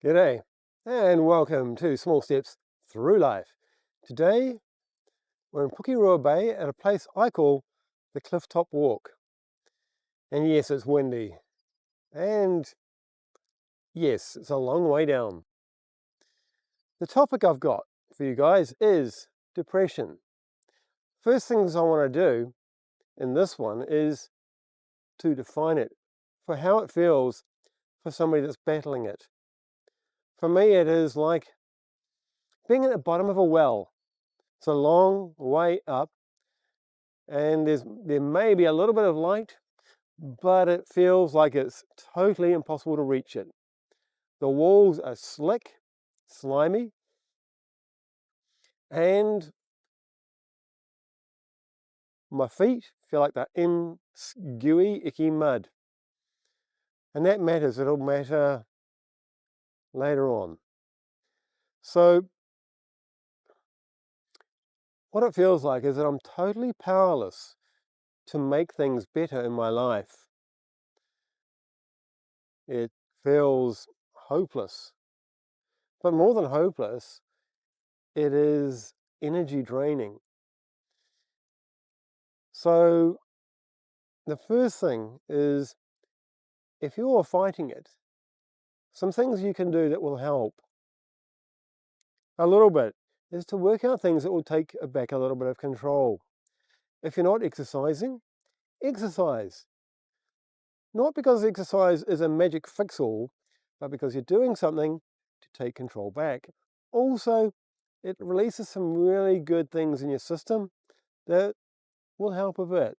G'day, and welcome to Small Steps Through Life. Today, we're in Pukeroa Bay at a place I call the Clifftop Walk. And yes, it's windy. And yes, it's a long way down. The topic I've got for you guys is depression. First things I want to do in this one is to define it, for how it feels for somebody that's battling it. For me, it is like being at the bottom of a well. It's a long way up, and there may be a little bit of light, but it feels like it's totally impossible to reach it. The walls are slick, slimy, and my feet feel like they're in gooey, icky mud. And that matters. It'll matter later on. So what it feels like is that I'm totally powerless to make things better in my life. It feels hopeless. But more than hopeless, it is energy draining. So the first thing is, if you're fighting it, some things you can do that will help a little bit is to work out things that will take back a little bit of control. If you're not exercising, exercise. Not because exercise is a magic fix-all, but because you're doing something to take control back. Also, it releases some really good things in your system that will help a bit.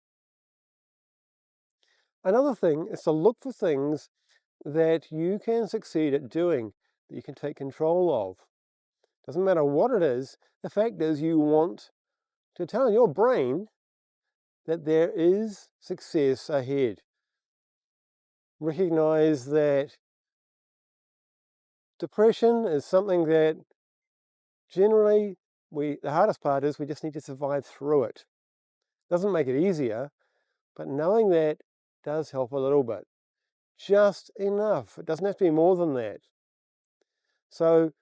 Another thing is to look for things that you can succeed at doing, that you can take control of. Doesn't matter what it is, the fact is you want to tell your brain that there is success ahead. Recognize that depression is something that generally the hardest part is we just need to survive through it. Doesn't make it easier, but knowing that does help a little bit. Just enough. It doesn't have to be more than that. So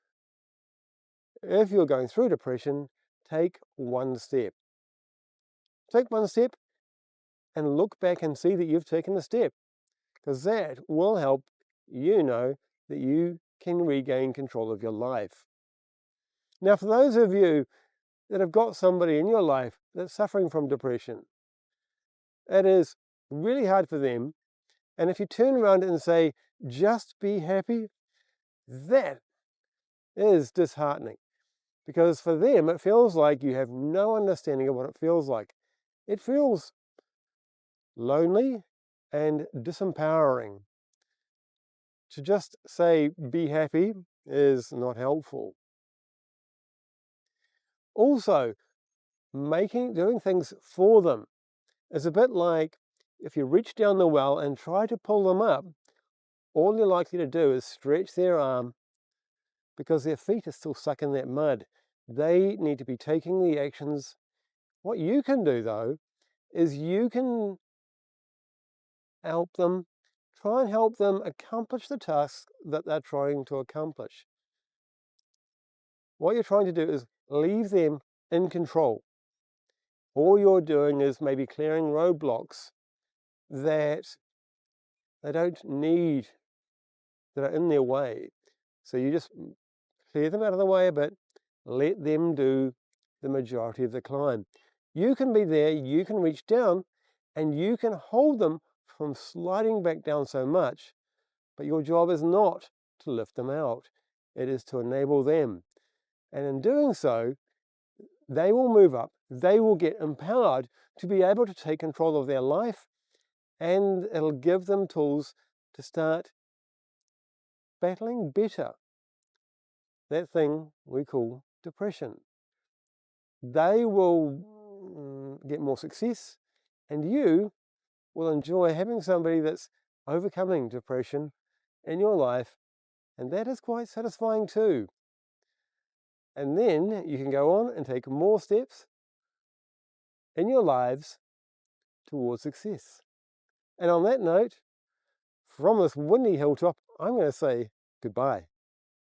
if you're going through depression, take one step. Take one step and look back and see that you've taken a step, because that will help you know that you can regain control of your life. Now, for those of you that have got somebody in your life that's suffering from depression, it is really hard for them. And if you turn around and say, just be happy, that is disheartening. Because for them, it feels like you have no understanding of what it feels like. It feels lonely and disempowering. To just say, be happy, is not helpful. Also, doing things for them is a bit like if you reach down the well and try to pull them up, all you're likely to do is stretch their arm because their feet are still stuck in that mud. They need to be taking the actions. What you can do, though, is you can help them, try and help them accomplish the task that they're trying to accomplish. What you're trying to do is leave them in control. All you're doing is maybe clearing roadblocks that they don't need, that are in their way. So you just clear them out of the way a bit, let them do the majority of the climb. You can be there, you can reach down, and you can hold them from sliding back down so much, but your job is not to lift them out. It is to enable them. And in doing so, they will move up, they will get empowered to be able to take control of their life, and it'll give them tools to start battling better that thing we call depression. They will get more success, and you will enjoy having somebody that's overcoming depression in your life, and that is quite satisfying too. And then you can go on and take more steps in your lives towards success. And on that note, from this windy hilltop, I'm going to say goodbye.